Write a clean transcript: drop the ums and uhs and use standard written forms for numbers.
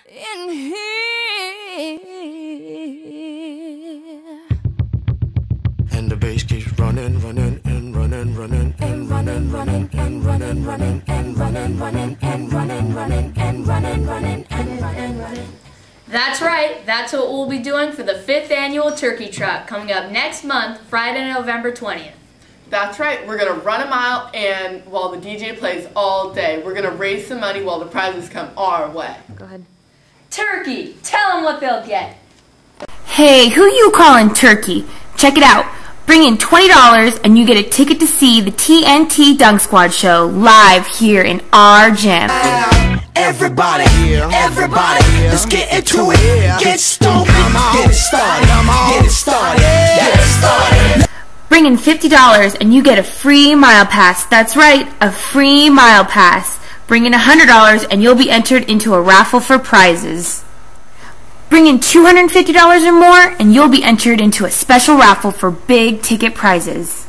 in here. And the bass keeps running, running, and running, running, and running, running, and running, running, and running, running, and running, running, and running, running, and running, running. That's right, that's what we'll be doing for the 5th annual Turkey Trot coming up next month, Friday, November 20th. That's right, we're going to run a mile and while the DJ plays all day. We're going to raise some money while the prizes come our way. Go ahead. Turkey, tell them what they'll get. Hey, who you calling Turkey? Check it out. Bring in $20 and you get a ticket to see the TNT Dunk Squad show live here in our gym. Everybody, let's get into it. Get stoked, get it started, get it started, get it started. Bring in $50 and you get a free mile pass. That's right, a free mile pass. Bring in $100 and you'll be entered into a raffle for prizes. Bring in $250 or more and you'll be entered into a special raffle for big ticket prizes.